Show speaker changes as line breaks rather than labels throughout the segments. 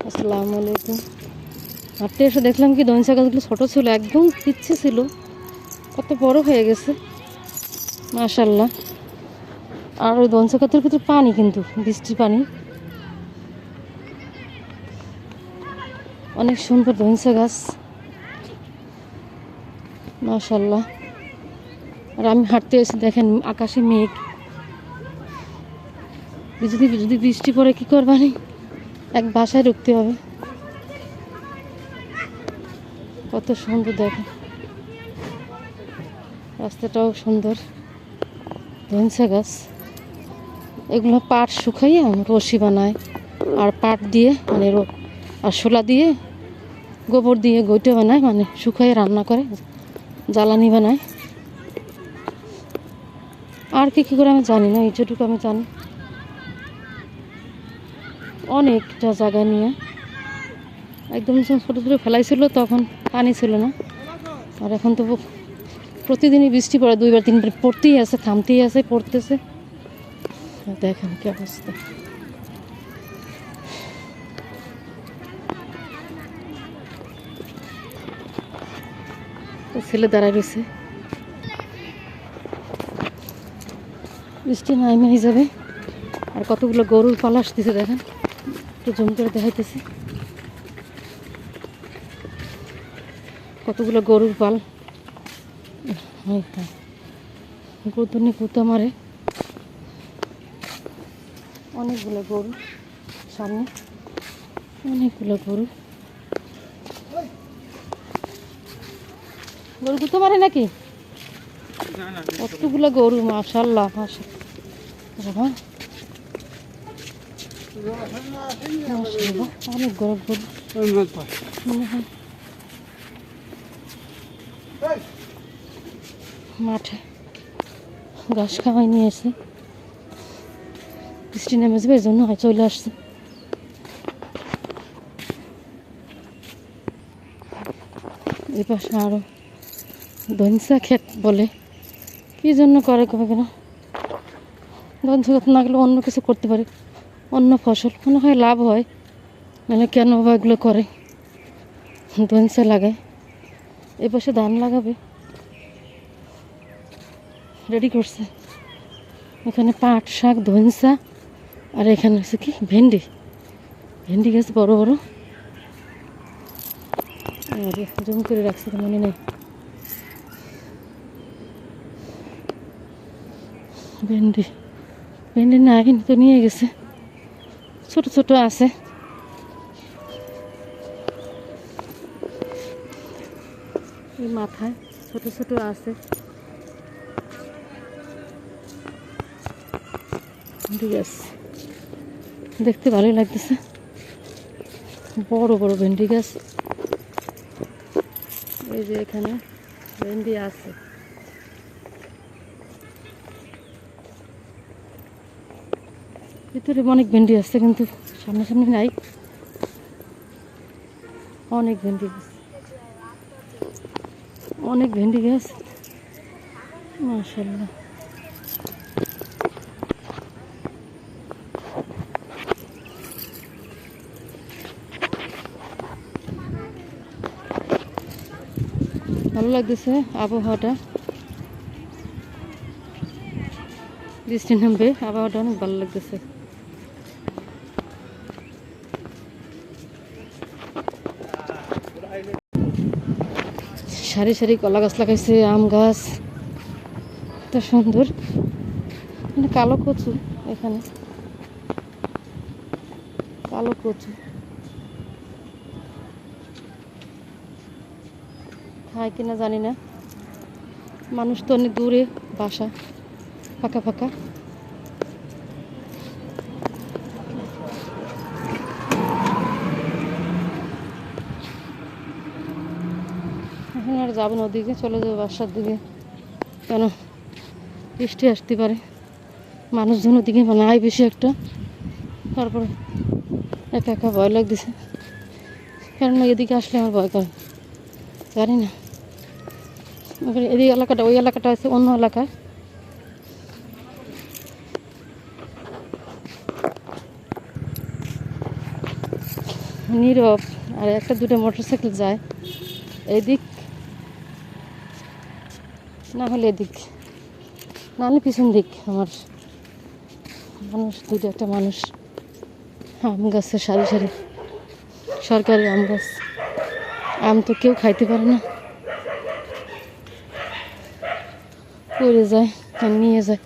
আসসালামু আলাইকুম। হাঁটতে এসে দেখলাম কি দইনসা গাছগুলো ছোটো ছিল, একদম পিচ্ছে ছিল, কত বড় হয়ে গেছে মাশাল্লাহ। আর ওই দইনসা গাছের ভিতরে পানি, কিন্তু বৃষ্টির পানি, অনেক সুন্দর দইনসা গাছ মাশাল্লাহ। আর আমি হাঁটতে এসে দেখেন আকাশে মেঘ, যদি বৃষ্টি পড়ে কী করবানি, এক বাসায় ঢুকতে হবে। কত সুন্দর দেখেন, রাস্তাটাও সুন্দর। ধনসা গাছ এগুলো পাট শুকাইয়ে রশি বানায়, আর পাট দিয়ে মানে আর শোলা দিয়ে গোবর দিয়ে গৈটা বানায়, মানে শুকাইয়ে রান্না করে জ্বালানি বানায়। আর কি করে আমি জানি না, এইটুকু আমি জানি। অনেকটা জায়গা নিয়ে একদম ছোটো ছোটো ফেলাইছিল, তখন পানি ছিল না। আর এখন তো প্রতিদিনই বৃষ্টি পড়ে, 2বার 3বার পড়তেই আছে, থামতেই আছে, পড়তেছে। দেখেন কি অবস্থা। তো ছেলে দাঁড়ায় রয়েছে, বৃষ্টি নামে যাবে। আর কতগুলো গরুর পাল আসতেছে দেখেন, একটু জম করে দেখাইতেছি। কতগুলো গরুর পাল, গুতনি কুতা মারে, অনেকগুলো গরু সামনে, অনেকগুলো গরু। গরু কুতা মারে নাকি? কতগুলো গরু মাশাআল্লাহ মাশাআল্লাহ, অনেক গরু মনে হয় মাঠে ঘাস খাওয়াই নিয়ে এসে বৃষ্টি নেমে যাবে, এই জন্য চলে আসছে। এই পাশে আরো ধনসা ক্ষেত বলে, কি জন্য করে কবে কেন, ধনসা ক্ষেত না গেলে অন্য কিছু করতে পারে, অন্য ফসল মনে হয় লাভ হয়, মানে কেন বা এগুলো করে, ধনসা লাগায়। এ পাশে ধান লাগাবে, রেডি করছে। এখানে পাট শাক, ধনসা, আর এখানে হচ্ছে কি ভেন্ডি, ভেন্ডি গাছ বড় বড়, জম করে রাখছে তো মনে নেই। ভেন্ডি ভেন্ডি না কিন্তু নিয়ে গেছে, ছোট ছোট আছে। এই মাথায় ছোট ছোট আছে ভেন্ডি গাছ, দেখতে ভালোই লাগতেছে, বড় বড় ভেন্ডি গাছ। এই যে এখানে ভেন্ডি আছে, ভিতরে অনেক ভেন্ডি আছে, কিন্তু সামনাসামনি নাই। অনেক ভেন্ডি গাছ, অনেক ভেন্ডি গাছ মাশাআল্লাহ। ভালো লাগতেছে আবহাওয়াটা, বৃষ্টি নামবে, আবহাওয়াটা অনেক ভালো লাগতেছে। সারি সারি কলা গাছ লাগাইছে, আম গাছ, এত সুন্দর। মানে কালো কচু, এখানে কালো কচু খায় কিনা জানি না, মানুষ তো অনেক দূরে বাসা, ফাঁকা ফাঁকা। এখন আর যাবো না ওদিকে, চলে যাবো বাসার দিকে, কেন বৃষ্টি আসতে পারে, মানুষজন ওদিকে নাই বেশি একটা। তারপরে একা একা ভয় লাগতেছে, কারণ এদিকে আসলে আমার ভয় করে, জানি না এদিকে এলাকাটা, ওই এলাকাটা আছে অন্য এলাকায়। নীরব। আর একটা দুটো মোটরসাইকেল যায় এদিক, না হলে এদিক, না হলে পিছন দিক। আমার মানুষ দুটো, একটা মানুষ আম গাছে সারি সারি, সরকারি আম গাছ। আম তো কেউ খাইতে পারে না, পড়ে যায় আর নিয়ে যায়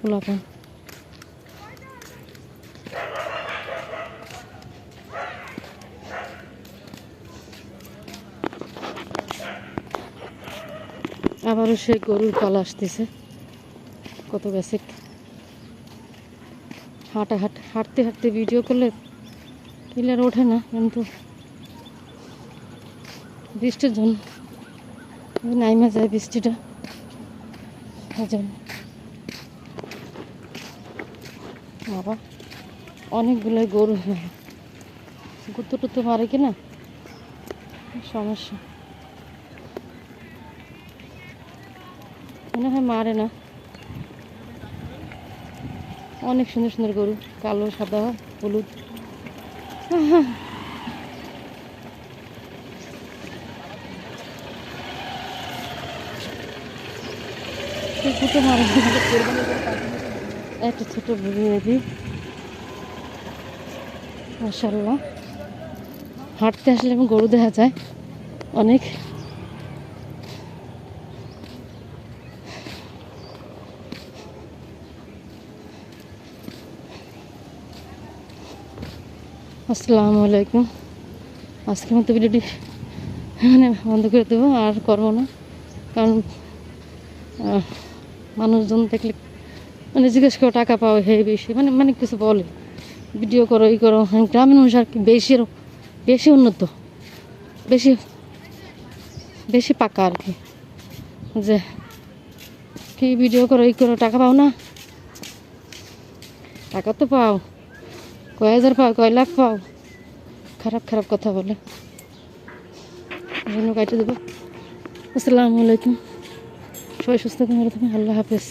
পোলাপান। আবারও সেই গরুর পালা আসতেছে। কত গেছে হাঁটতে হাঁটতে ভিডিও করলে ক্লিয়ার ওঠে না, কিন্তু বৃষ্টির জন্য নাইমা যায় বৃষ্টিটা, বাবা অনেকগুলো গরু গুঁতো টুতো মারে কিনা সমস্যা, মনে হয় মারে না। অনেক সুন্দর সুন্দর গরু, কালো সাদা হলুদ। গুঁতো মারে একটা ছোট বেবি, মাশাআল্লাহ। হাঁটতে আসলে এবং গরু দেখা যায় অনেক। আসসালামু আলাইকুম। আজকের মতো ভিডিওটি মানে বন্ধ করে দেবো, আর করবো না। কারণ মানুষজন দেখলে মানে জিজ্ঞেস করে টাকা পাও, হে বেশি মানে মানে কিছু বলে, ভিডিও করো ই করো। গ্রামীণ মানুষ আর কি বেশি বেশি উন্নত, বেশি বেশি পাকা আর কি, যে কি ভিডিও করো ই করো, টাকা পাও না? টাকা তো পাও, কয় হাজার পাও, কয় লাখ পাও, খারাপ খারাপ কথা বলে, জন্য কাটে দেবো। আসসালামু আলাইকুম। সবাই সুস্থ থাকবেন, ভালো থাকবেন। আল্লাহ হাফেজ।